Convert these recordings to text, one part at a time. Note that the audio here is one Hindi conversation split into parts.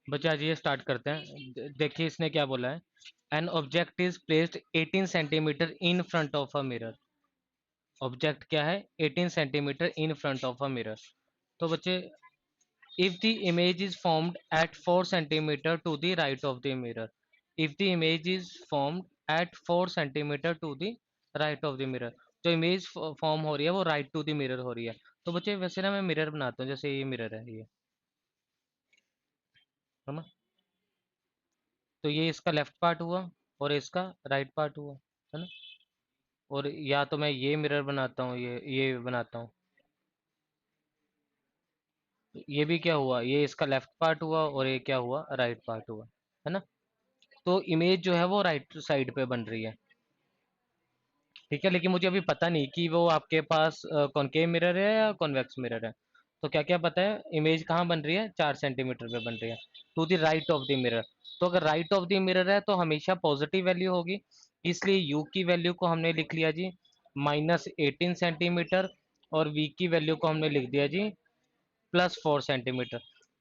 बच्चे आज ये स्टार्ट करते हैं। देखिए इसने क्या बोला है। An object is placed 18 centimetre in front of a mirror. Object क्या है? 18 centimetre in front of a mirror. तो बच्चे, if the image is formed at 4 centimeter to the right of the mirror, if the image is formed at 4 centimeter to the right of the mirror, जो इमेज फॉर्म हो रही है वो राइट टू द मिरर हो रही है। तो बच्चे वैसे ना मैं मिरर बनाता हूँ, जैसे ये मिरर है ये, है ना। तो ये इसका लेफ्ट पार्ट हुआ और इसका राइट पार्ट हुआ, है ना। और या तो मैं ये मिरर बनाता हूँ, ये बनाता हूँ। ये भी क्या हुआ, ये इसका लेफ्ट पार्ट हुआ और ये क्या हुआ, राइट पार्ट हुआ, है ना। तो इमेज जो है वो राइट साइड पे बन रही है, ठीक है। लेकिन मुझे अभी पता नहीं कि वो आपके पास कॉनकेव मिरर है या कॉन्वेक्स मिरर है। तो क्या क्या पता है, इमेज कहाँ बन रही है, 4 सेंटीमीटर पे बन रही है, to the right of the mirror. तो अगर राइट ऑफ द मिरर है तो हमेशा पॉजिटिव वैल्यू होगी, इसलिए यू की वैल्यू को हमने लिख लिया जी -18 सेंटीमीटर, और वी की वैल्यू को हमने लिख दिया जी +4 सेंटीमीटर।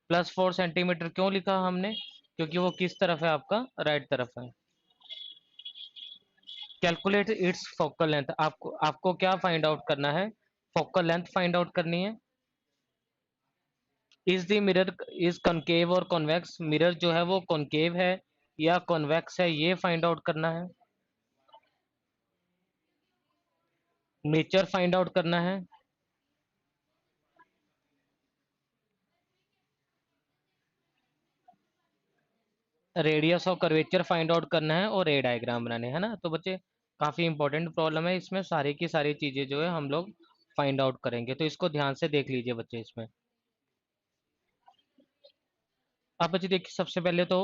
+4 सेंटीमीटर क्यों लिखा हमने, क्योंकि वो किस तरफ है, आपका राइट तरफ है। कैलकुलेट इट्स फोकल लेंथ, आपको आपको क्या फाइंड आउट करना है, फोकल लेंथ फाइंड आउट करनी है। Is the mirror is concave और कॉन्वेक्स, मिरर जो है वो कॉनकेव है या कॉन्वेक्स है, ये फाइंड आउट करना है। नेचर फाइंड आउट करना है। Radius of curvature find out करना है और रे डायग्राम बनाने है ना। तो बच्चे काफी इंपॉर्टेंट प्रॉब्लम है, इसमें सारी की सारी चीजें जो है हम लोग फाइंड आउट करेंगे, तो इसको ध्यान से देख लीजिए बच्चे इसमें। अब बच्चे देखिए, सबसे पहले तो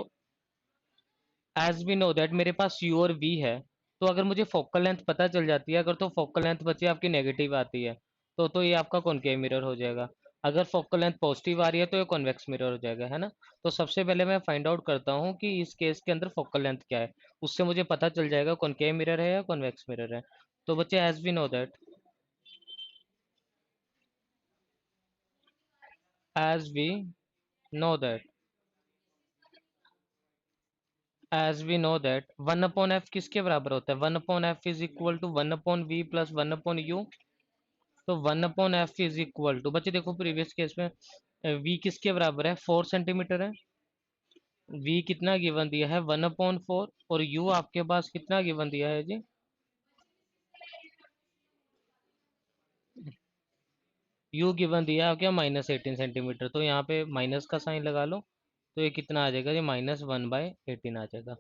एज वी नो दैट मेरे पास यू और वी है। तो अगर मुझे फोकल लेंथ पता चल जाती है, अगर तो फोकल लेंथ बच्चे आपकी नेगेटिव आती है तो ये आपका कॉनकेव मिरर हो जाएगा। अगर फोकल लेंथ पॉजिटिव आ रही है तो ये कॉन्वेक्स मिरर हो जाएगा, है ना। तो सबसे पहले मैं फाइंड आउट करता हूँ कि इस केस के अंदर फोकल लेंथ क्या है, उससे मुझे पता चल जाएगा कॉनकेव मिरर है या कॉन्वेक्स मिरर है। तो बच्चे as we know that, as we know that as we know that 1/f किसके बराबर होता है, 1/f is equal to 1/v plus 1/u। तो 1/f इज इक्वल टू, बच्चे देखो प्रीवियस केस में v किसके बराबर है, 4 सेंटीमीटर है। v कितना गिवन दिया है, 1/4, और u आपके पास कितना गिवन दिया है जी, u गिवन दिया है क्या, -18 सेंटीमीटर। तो यहाँ पे माइनस का साइन लगा लो, तो ये कितना आ जाएगा ये -1/18 आ जाएगा।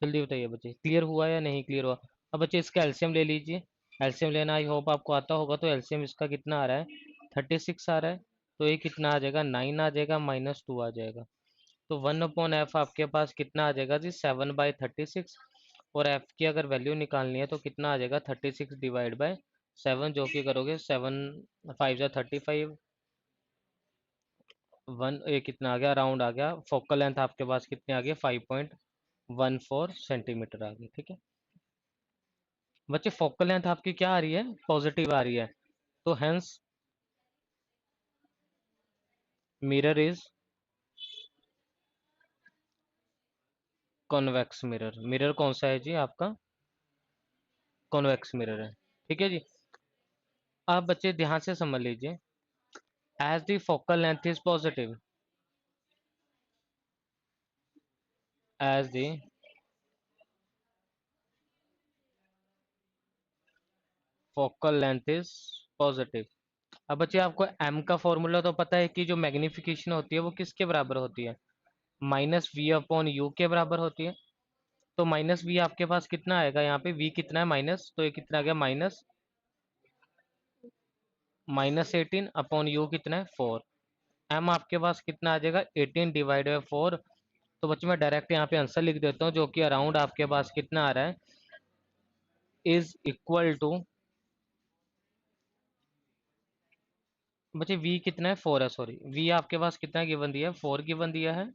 जल्दी बताइए बच्चे, क्लियर हुआ या नहीं क्लियर हुआ। अब बच्चे इसका एलसीएम ले लीजिए। एलसीएम लेना आई होप आपको आता होगा। तो एलसीएम इसका कितना आ रहा है, 36 आ रहा है। तो ये कितना आ जाएगा, 9 आ जाएगा, -2 आ जाएगा। तो 1/f आपके पास कितना आ जाएगा जी, 7/36। और f की अगर वैल्यू निकालनी है तो कितना आ जाएगा, 36/7, जो कि करोगे 7×5 = 35। ये कितना आ गया, राउंड आ गया। फोकल लेंथ आपके पास कितनी आ गई, 5.14 सेंटीमीटर आ गई, ठीक है। बच्चे फोकल लेंथ आपकी क्या आ रही है, पॉजिटिव आ रही है। तो hence mirror is convex mirror. Mirror कौन सा है जी आपका, कॉन्वेक्स मिरर है, ठीक है जी। आप बच्चे ध्यान से समझ लीजिए, as the focal length is positive, as the focal length is positive. अब बच्चे आपको m का फॉर्मूला तो पता है कि जो मैग्निफिकेशन होती है वो किसके बराबर होती है, -v/u के बराबर होती है। तो -v आपके पास कितना आएगा, यहाँ पे v कितना है माइनस, तो ये कितना आ गया, -18/u कितना है 4। m आपके पास कितना आ जाएगा, 18/4। तो बच्चों मैं डायरेक्ट यहाँ पे आंसर लिख देता हूँ, जो कि अराउंड आपके पास कितना आ रहा है, इज इक्वल टू, बच्चे v कितना है, 4 है, सॉरी v आपके पास कितना गिवन दिया है, 4 गिवन दिया है।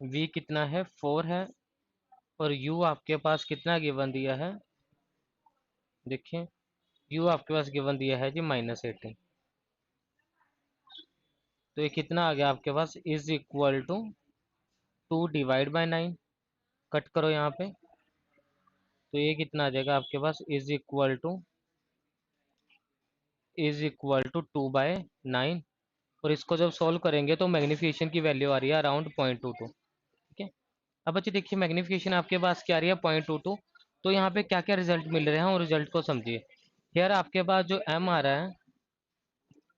v कितना है, 4 है। और u आपके पास कितना गिवन दिया है, देखिए u आपके पास गिवन दिया है जी -18। तो ये कितना आ गया आपके पास, is equal to 2 divide by 9। Cut करो यहाँ पे, तो ये कितना आ जाएगा आपके पास, इज इक्वल टू 2/9। और इसको जब सॉल्व करेंगे तो मैग्नीफिकेशन की वैल्यू आ रही है अराउंड 0.22। ठीक है। अब बच्चे देखिए मैग्नीफिकेशन आपके पास क्या आ रही है, 0.22। तो यहाँ पे क्या क्या रिजल्ट मिल रहे हैं और रिजल्ट को समझिए। यार आपके पास जो m आ रहा है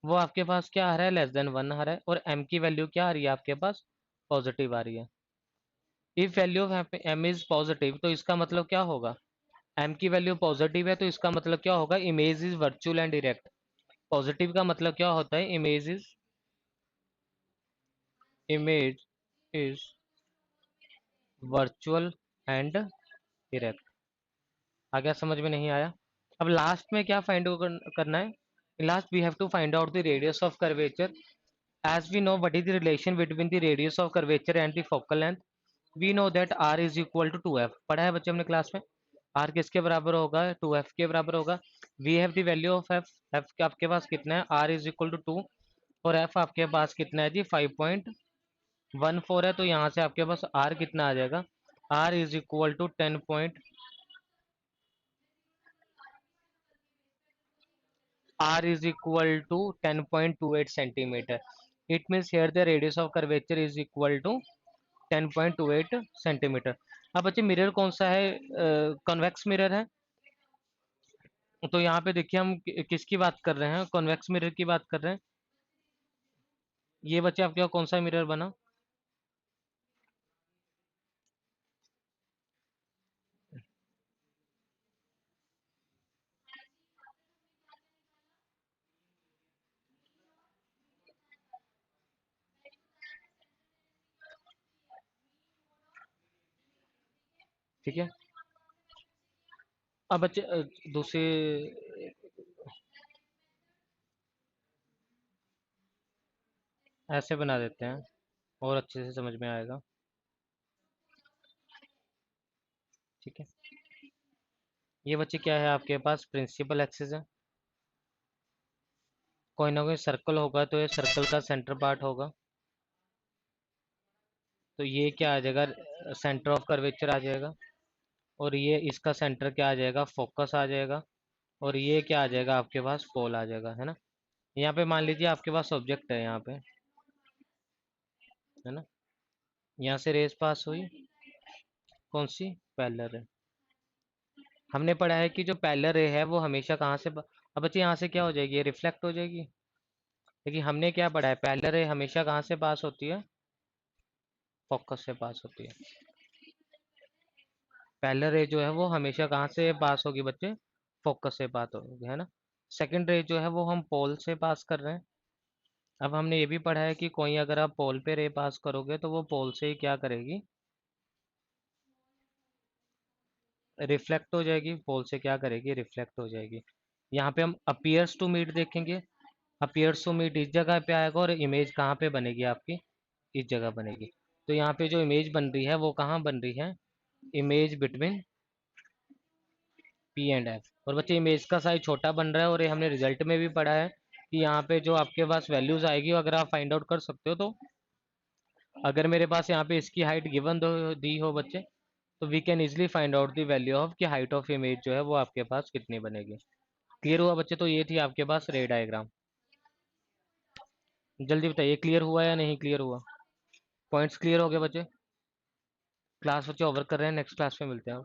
वो आपके पास क्या आ रहा है, <<1 आ रहा है, और m की वैल्यू क्या आ रही है आपके पास, पॉजिटिव आ रही है। If value of m is positive तो इसका मतलब क्या होगा, m की वैल्यू पॉजिटिव है तो इसका मतलब क्या होगा, image is virtual and direct. Positive का मतलब क्या होता है, image is virtual and direct. आ गया समझ में, नहीं आया? अब लास्ट में क्या फाइंड करना है, last we have to find out the radius of curvature. As we know what is the relation between the radius of curvature and the focal length. We know that r is equal to 2f, पढ़ा है बच्चे हमने क्लास में। r किसके बराबर होगा, 2f के बराबर होगा। We have the value of f, f आपके पास कितना है, r इज इक्वल टू 2, और f आपके पास कितना है जी, 5.14 है। तो यहाँ से आपके पास r कितना आ जाएगा, r is equal to 10.28 centimeter. It means here the radius of curvature is equal to 10.28 centimetre. अब बच्चे मिरर कौन सा है, कॉन्वेक्स मिरर है। तो यहाँ पे देखिए हम किसकी बात कर रहे हैं, कॉन्वेक्स मिरर की बात कर रहे हैं। ये बच्चे आपके कौन सा मिरर बना, ठीक है। अब बच्चे दूसरे ऐसे बना देते हैं और अच्छे से समझ में आएगा। ठीक है, ये बच्चे क्या है आपके पास, प्रिंसिपल एक्सिस है। कोई ना कोई सर्कल होगा तो ये सर्कल का सेंटर पार्ट होगा। तो ये क्या आ जाएगा, सेंटर ऑफ कर्वेचर आ जाएगा। और ये इसका सेंटर क्या आ जाएगा, फोकस आ जाएगा। और ये क्या आ जाएगा आपके पास, पोल आ जाएगा, है ना। यहाँ पे मान लीजिए आपके पास ऑब्जेक्ट है यहाँ पे, है ना। यहाँ से रेस पास हुई, कौन सी, पैरेलल रे। हमने पढ़ा है कि जो पैरेलल रे है वो हमेशा कहाँ से अब बच्चे यहाँ से क्या हो जाएगी, ये रिफ्लेक्ट हो जाएगी। लेकिन हमने क्या पढ़ा है, पैरेलल रे हमेशा कहाँ से पास होती है, फोकस से पास होती है। पैरेलल रे जो है वो हमेशा कहाँ से पास होगी बच्चे, फोकस से पास होगी, है ना। सेकंड रे जो है वो हम पोल से पास कर रहे हैं। अब हमने ये भी पढ़ा है कि कोई अगर आप पोल पे रे पास करोगे तो वो पोल से ही क्या करेगी, रिफ्लेक्ट हो जाएगी। पोल से क्या करेगी, रिफ्लेक्ट हो जाएगी। यहाँ पे हम अपीयर्स टू मीट देखेंगे। अपीयर्स टू मीट इस जगह पे आएगा और इमेज कहाँ पे बनेगी आपकी, इस जगह बनेगी। तो यहाँ पे जो इमेज बन रही है वो कहाँ बन रही है, image between P and F. और बच्चे इमेज का साइज छोटा बन रहा है, और ये हमने रिजल्ट में भी पढ़ा है कि यहाँ पे जो आपके पास वैल्यूज आएगी अगर आप फाइंड आउट कर सकते हो तो, अगर मेरे पास यहाँ पे इसकी हाइट गिवन दी हो बच्चे, तो we can easily find out the value of कि हाइट ऑफ इमेज जो है वो आपके पास कितनी बनेगी। क्लियर हुआ बच्चे, तो ये थी आपके पास रे डायग्राम। जल्दी बताइए क्लियर हुआ या नहीं क्लियर हुआ, पॉइंट्स क्लियर हो गए बच्चे। क्लास बच्चे ओवर कर रहे हैं, नेक्स्ट क्लास में मिलते हैं।